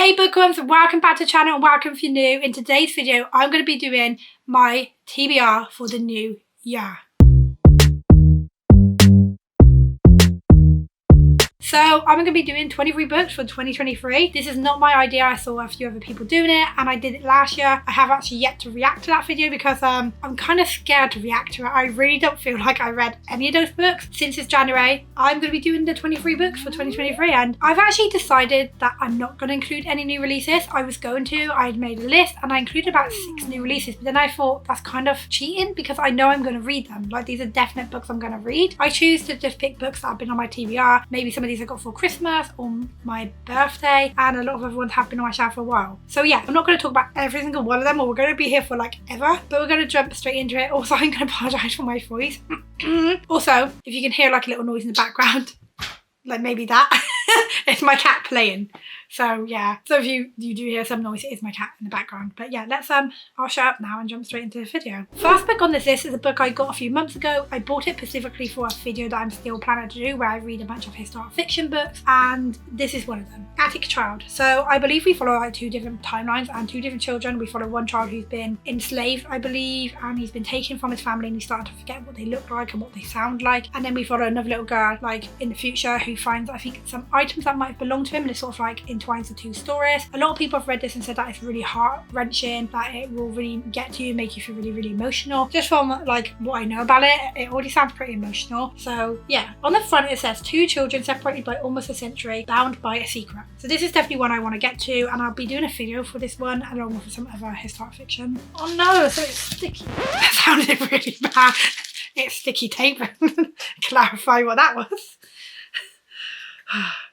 Hey bookworms, welcome back to the channel and welcome if you're new. In today's video, I'm going to be doing my TBR for the new year. So I'm going to be doing 23 books for 2023. This is not my idea. I saw a few other people doing it and I did it last year. I have actually yet to react to that video because I'm kind of scared to react to it. I really don't feel like I read any of those books since it's January. I'm going to be doing the 23 books for 2023 and I've actually decided that I'm not going to include any new releases. I was going to. I had made a list and I included about 6 new releases, but then I thought that's kind of cheating because I know I'm going to read them. Like, these are definite books I'm going to read. I choose to just pick books that have been on my TBR. Maybe some of these I got for Christmas or my birthday, and a lot of other ones have been on my shelf for a while. So yeah, I'm not going to talk about every single one of them or we're going to be here for like ever, but we're going to jump straight into it. Also, I'm going to apologise for my voice. Also, if you can hear like a little noise in the background, like maybe that, it's my cat playing. So yeah, so if you do hear some noise, it is my cat in the background. But yeah, I'll shut up now and jump straight into the video. First book on this list is a book I got a few months ago. I bought it specifically for a video that I'm still planning to do where I read a bunch of historic fiction books, and this is one of them, Attic Child. So I believe we follow like 2 different timelines and 2 different children. We follow one child who's been enslaved, I believe, and he's been taken from his family and he's starting to forget what they look like and what they sound like. And then we follow another little girl like in the future who finds, I think, some items that might belong to him, and it sort of like entwines the 2 stories. A lot of people have read this and said that it's really heart-wrenching, that it will really get to you, make you feel really, really emotional. Just from like what I know about it, it already sounds pretty emotional. So yeah, on the front it says 2 children separated by almost a century, bound by a secret. So this is definitely one I want to get to, and I'll be doing a video for this one along with some other historic fiction. Oh no, so it's sticky. That sounded really bad. It's sticky tape. Clarify what that was.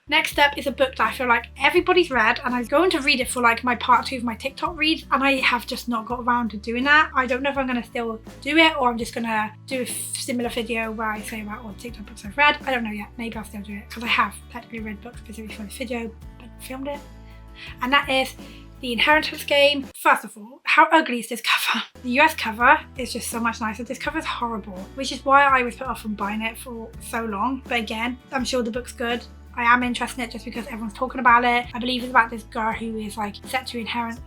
Next up is a book that I feel like everybody's read, and I was going to read it for like my part 2 of my TikTok read, and I have just not got around to doing that. I don't know if I'm going to still do it or I'm just going to do a similar video where I say about all the TikTok books I've read. I don't know yet. Maybe I'll still do it because I have technically read books specifically for this video but filmed it. And that is The Inheritance Game. First of all, how ugly is this cover? The US cover is just so much nicer. This cover is horrible, which is why I was put off from buying it for so long. But again, I'm sure the book's good. I am interested in it just because everyone's talking about it. I believe it's about this girl who is like set to inherit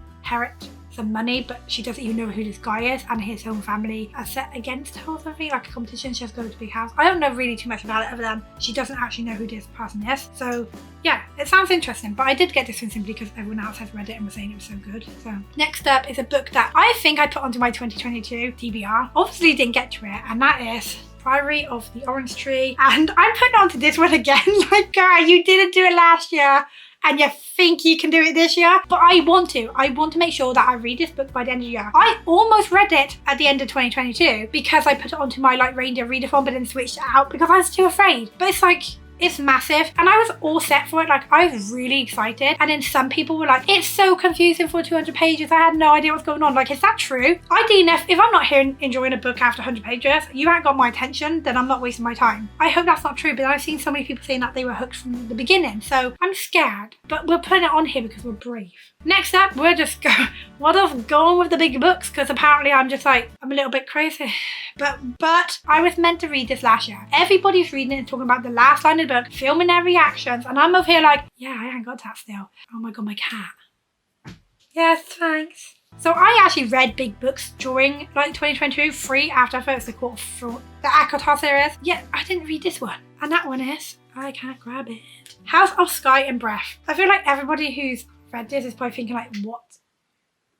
some money, but she doesn't even know who this guy is, and his own family are set against her or something, like a competition. She has to go to a big house. I don't know really too much about it other than she doesn't actually know who this person is. So yeah, it sounds interesting, but I did get this one simply because everyone else has read it and was saying it was so good. So next up is a book that I think I put onto my 2022 TBR. Obviously didn't get to it, and that is Priory of the Orange Tree, and I'm putting on to this one again. Like, girl, you didn't do it last year and you think you can do it this year, but I want to make sure that I read this book by the end of the year. I almost read it at the end of 2022 because I put it onto my like reindeer readathon but then switched it out because I was too afraid. But it's like, it's massive and I was all set for it. Like, I was really excited, and then some people were like, it's so confusing for 200 pages. I had no idea what's going on. Like, is that true? If I'm not here enjoying a book after 100 pages, you haven't got my attention, then I'm not wasting my time. I hope that's not true, but I've seen so many people saying that they were hooked from the beginning, so I'm scared, but we're putting it on here because we're brave. Next up, we're just going with the big books because apparently I'm a little bit crazy. But I was meant to read this last year. Everybody's reading it and talking about the last line of the book, filming their reactions, and I'm over here like, yeah, I ain't got that still. Oh my god, my cat. Yes, thanks. So I actually read big books during like 2022, free after I first the ACOTAR series. Yeah, I didn't read this one. And that one is, I can't grab it, House of Sky and Breath. I feel like everybody who's read this is probably thinking like,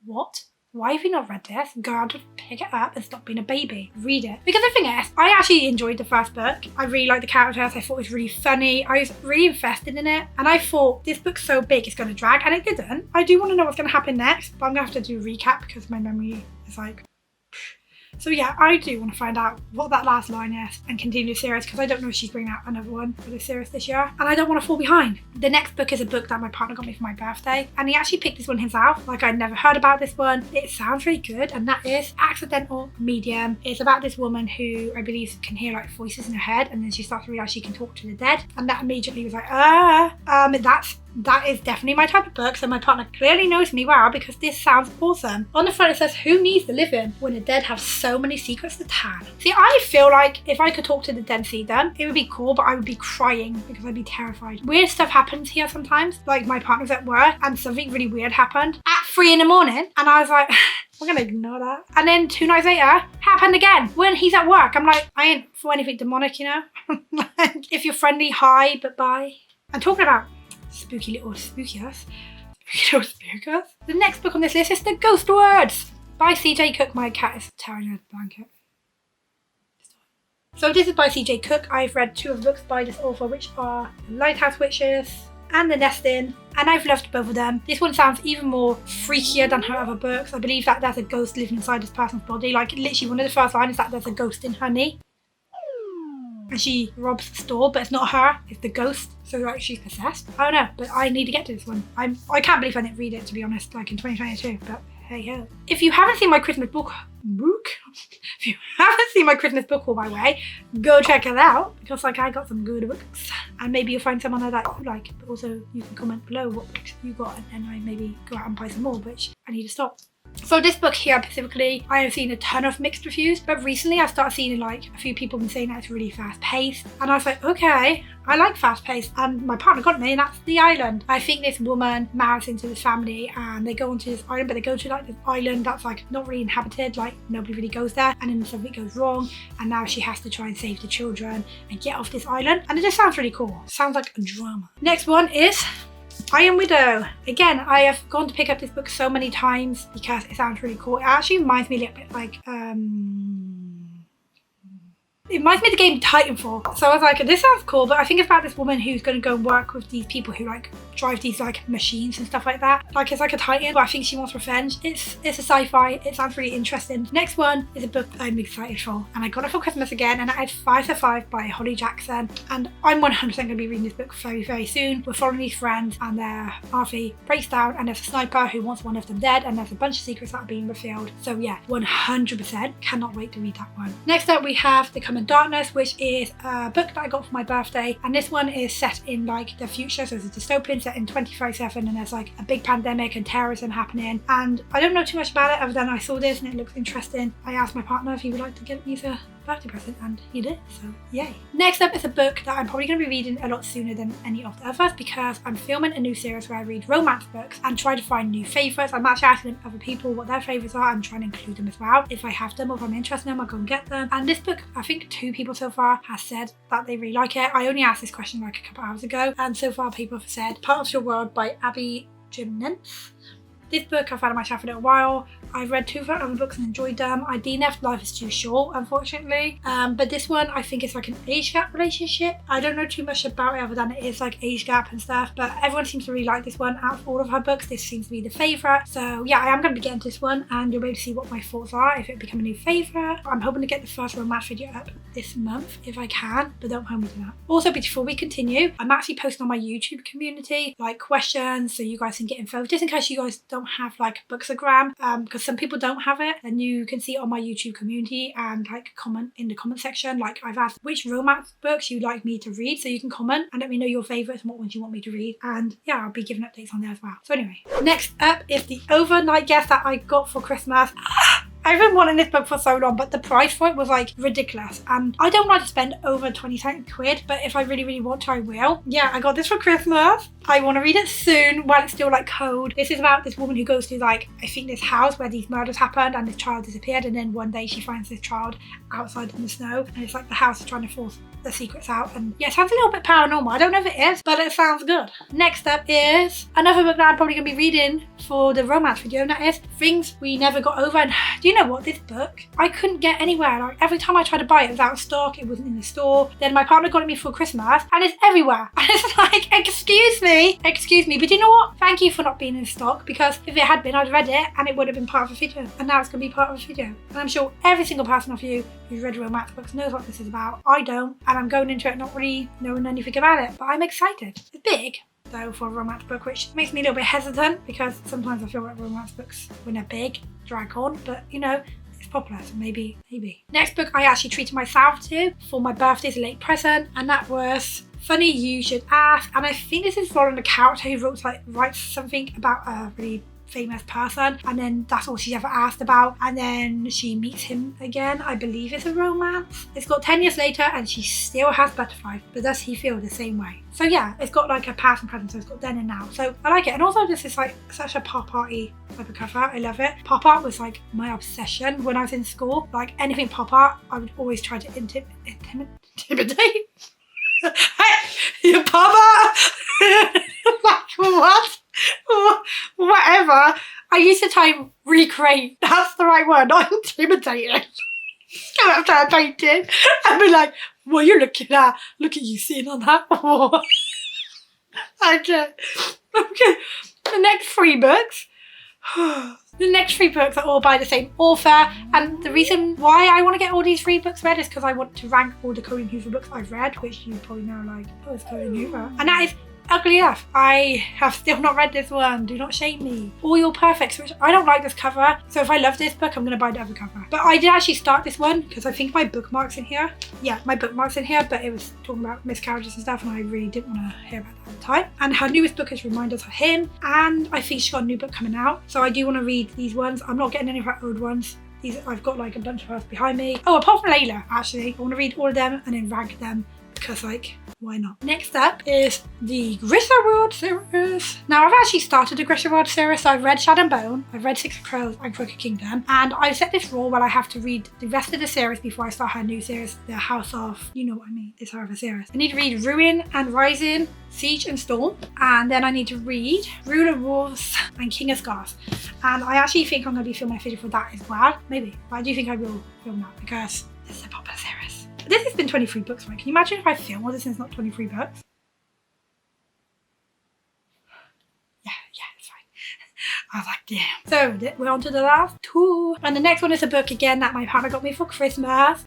what? Why have you not read this? Go to pick it up and stop being a baby. Read it. Because the thing is, I actually enjoyed the first book. I really liked the characters. I thought it was really funny. I was really invested in it. And I thought, this book's so big, it's going to drag. And it didn't. I do want to know what's going to happen next. But I'm going to have to do a recap because my memory is like... So yeah, I do want to find out what that last line is and continue the series because I don't know if she's bringing out another one for this series this year, and I don't want to fall behind. The next book is a book that my partner got me for my birthday, and he actually picked this one himself. Like, I'd never heard about this one. It sounds really good, and that is Accidental Medium. It's about this woman who I believe can hear like voices in her head, and then she starts to realize she can talk to the dead, and that immediately was like, that's that is definitely my type of book, so my partner clearly knows me well because this sounds awesome. On the front it says, who needs to live in when the dead have so many secrets to tell? See, I feel like if I could talk to the dead and see them, it would be cool, but I would be crying because I'd be terrified. Weird stuff happens here sometimes, like my partner's at work and something really weird happened at 3 in the morning and I was like, we're gonna ignore that. And then 2 nights later, happened again when he's at work. I'm like, I ain't for anything demonic, you know? If you're friendly, hi, but bye. I'm talking about spooky little spookies. The next book on this list is The Ghost Words by C.J. Cook. My cat is tearing a blanket. So this is by C.J. Cook. I've read 2 of the books by this author, which are The Lighthouse Witches and The Nesting, and I've loved both of them. This one sounds even more freakier than her other books. I believe that there's a ghost living inside this person's body. Like literally one of the first lines is that there's a ghost in her knee. And she robs the store, but it's not her, it's the ghost. So like she's possessed. I don't know, but I need to get to this one. I can't believe I didn't read it, to be honest, like in 2022, but hey ho. If you haven't seen my Christmas book if you haven't seen my Christmas book haul, by the way, go check it out because like I got some good books and maybe you'll find some on there that you like, but also you can comment below what books you got and then I maybe go out and buy some more, which I need to stop. So this book here specifically, I have seen a ton of mixed reviews, but recently I started seeing like a few people have been saying that it's really fast paced and I was like, okay, I like fast paced, and my partner got me, and that's The Island. I think this woman marries into this family and they go onto this island, but they go to like this island that's like not really inhabited, like nobody really goes there, and then something goes wrong and now she has to try and save the children and get off this island, and it just sounds really cool. Sounds like a drama. Next one is I Am Widow. Again, I have gone to pick up this book so many times because it sounds really cool. It actually reminds me a little bit like it reminds me of the game Titanfall. So I was like, this sounds cool, but I think it's about this woman who's going to go and work with these people who like drive these like machines and stuff like that. Like it's like a Titan, but I think she wants revenge. It's a sci-fi. It sounds really interesting. Next one is a book I'm excited for, and I got it for Christmas again, and I had 5 to 5 by Holly Jackson, and I'm 100% going to be reading this book very, very soon. We're following these friends, and their RV breaks down, and there's a sniper who wants one of them dead, and there's a bunch of secrets that are being revealed. So yeah, 100% cannot wait to read that one. Next up, we have The Coming Darkness, which is a book that I got for my birthday, and this one is set in like the future, so it's a dystopian set in 2037, and there's like a big pandemic and terrorism happening, and I don't know too much about it other than I saw this and it looks interesting. I asked my partner if he would like to get me a birthday present and he did, so yay. Next up is a book that I'm probably going to be reading a lot sooner than any of the others because I'm filming a new series where I read romance books and try to find new favourites. I'm actually asking other people what their favourites are and trying to include them as well. If I have them or if I'm interested in them, I'll go and get them. And this book, I think 2 people so far has said that they really like it. I only asked this question like a couple hours ago, and so far people have said Part of Your World by Abby Jimenez. This book I've had on my shelf for a little while. I've read 2 of her other books and enjoyed them. I DNF'd Life is Too Short, unfortunately. But this one, I think it's like an age gap relationship. I don't know too much about it other than it is like age gap and stuff, but everyone seems to really like this one. Out of all of her books, this seems to be the favourite. So yeah, I am going to be getting this one and you'll be able to see what my thoughts are if it become a new favourite. I'm hoping to get the first romance video up this month if I can, but don't hold me to that. Also, before we continue, I'm actually posting on my YouTube community like questions so you guys can get info, just in case you guys don't have like Bookstagram, because some people don't have it, and you can see it on my YouTube community and like comment in the comment section. Like I've asked which romance books you'd like me to read, so you can comment and let me know your favourites and what ones you want me to read, and yeah, I'll be giving updates on there as well. So anyway, next up is the overnight guest that I got for Christmas. I've been wanting this book for so long, but the price for it was like ridiculous, and I don't like to spend over 20 quid, but if I really, really want to, I will. Yeah, I got this for Christmas. I want to read it soon while it's still like cold. This is about this woman who goes to like, I think this house where these murders happened and this child disappeared, and then one day she finds this child outside in the snow, and it's like the house is trying to force the secrets out, and yeah, it sounds a little bit paranormal. I don't know if it is, but it sounds good. Next up is another book that I'm probably going to be reading for the romance video, and that is Things We Never Got Over. And do you know what? This book, I couldn't get anywhere. Like every time I tried to buy it, it was out of stock, it wasn't in the store. Then my partner got it me for Christmas and it's everywhere. And it's like, excuse me, but you know what? Thank you for not being in stock, because if it had been, I'd read it and it would have been part of a video, and now it's going to be part of a video. And I'm sure every single person of you who's read romance books knows what this is about. I don't, and I'm going into it not really knowing anything about it, but I'm excited. It's big though for a romance book, which makes me a little bit hesitant because sometimes I feel like romance books, when they're big, drag on, but you know, it's popular, so maybe. Next book I actually treated myself to for my birthday as a late present, and that was Funny You Should Ask. And I think this is following a character who writes something about a really famous person, and then that's all she's ever asked about, and then she meets him again. I believe it's a romance. It's got 10 years later and she still has butterflies, but does he feel the same way? So yeah, it's got like a past and present, so it's got then and now, so I like it. And also this is like such a pop arty type of cover. I love it. Pop art was like my obsession when I was in school. Like anything pop art, I would always try to intimidate. Hey, you pop art. Like what? Whatever. I used to try and recreate. That's the right word, not intimidating. Come up to a painting and be like, what are you looking at? Look at you sitting on that wall. Okay. The next 3 books. The next 3 books are all by the same author, and the reason why I want to get all these 3 books read is because I want to rank all the Colleen Hoover books I've read, which you probably know, like, oh, it's Colleen Hoover. And that is Ugly Enough. I have still not read this one. Do not shame me. All Your Perfects, which I don't like this cover, so if I love this book, I'm going to buy the other cover. But I did actually start this one because I think my bookmark's in here. Yeah, my bookmark's in here, but it was talking about miscarriages and stuff, and I really didn't want to hear about that at the time. And her newest book is Reminders of Him, and I think she's got a new book coming out, so I do want to read these ones. I'm not getting any of her old ones. These, I've got like a bunch of hers behind me. Oh, apart from Layla, actually. I want to read all of them and then rank them, because like, why not? Next up is the Griswold series. Now I've actually started the Griswold series, so I've read Shadow and Bone, I've read Six of Crows and Crooked Kingdom, and I've set this rule where I have to read the rest of the series before I start her new series, the House of, you know what I mean, it's her other series. I need to read Ruin and Rising, Siege and Storm, and then I need to read Rule of Wolves and King of Scars. And I actually think I'm going to be filming a video for that as well, maybe, but I do think I will film that because this is a popular series. This has been 23 books, right? Can you imagine if I film all this and it's not 23 books? Yeah, it's fine. I was like, damn. So we're on to the last 2. And the next one is a book again that my partner got me for Christmas.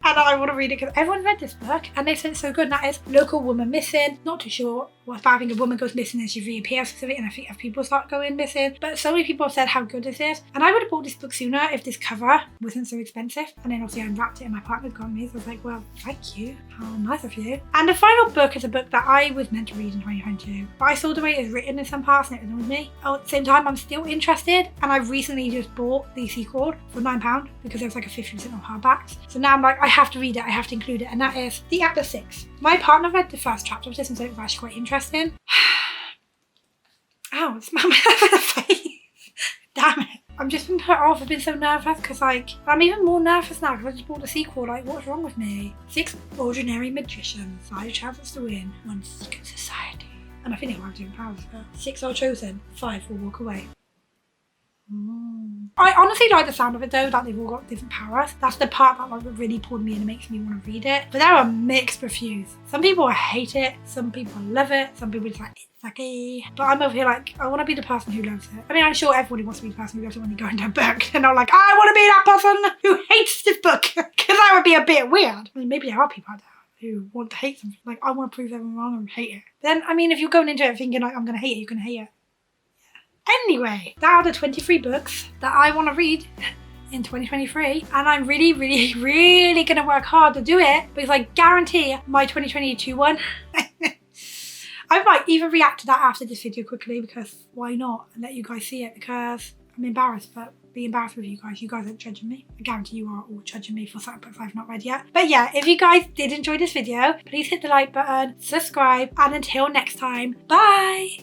And I want to read it because everyone read this book and they said it's so good, and that is Local Woman Missing. Not too sure what's bad. I think a woman goes missing and she reappears because of it, and I think if people start going missing. But so many people have said how good this is, and I would have bought this book sooner if this cover wasn't so expensive. And then obviously I unwrapped it and my partner got me, so I was like, well, thank you, how nice of you. And the final book is a book that I was meant to read in 2022, but I saw the way it was written in some parts and it annoyed me. At the same time, I'm still interested, and I've recently just bought the sequel for £9 because there was like a 50% off hardbacks. So now I'm like, I have to read it, I have to include it, and that is The Atlas 6. My partner read the first chapter of this and said it was actually quite interesting. Ow, it's my face. Damn it. I'm just been put off. I've been so nervous because like, I'm even more nervous now because I just bought the sequel. Like, what's wrong with me? 6 ordinary magicians, 5 chances to win, 1 secret society. And I think it might be £2. 6 are chosen, 5 will walk away. I honestly like the sound of it though, that they've all got different powers. That's the part that like really pulled me in and makes me want to read it. But there are mixed reviews. Some people hate it, some people love it, some people just like, it's okay. But I'm over here like, I want to be the person who loves it. I mean, I'm sure everybody wants to be the person who loves it when you go into a book. They're not like, I want to be that person who hates this book. Because that would be a bit weird. I mean, maybe there are people out there who want to hate something. Like, I want to prove everyone wrong and hate it. Then, I mean, if you're going into it thinking like, I'm going to hate it, you're going to hate it. Anyway, that are the 23 books that I want to read in 2023, and I'm really going to work hard to do it because I guarantee my 2022 one I might even react to that after this video quickly, because why not, and let you guys see it, because I'm embarrassed, but be embarrassed with you guys. You guys aren't judging me. I guarantee you are all judging me for certain books I've not read yet. But yeah, if you guys did enjoy this video, please hit the like button, subscribe, and until next time, bye!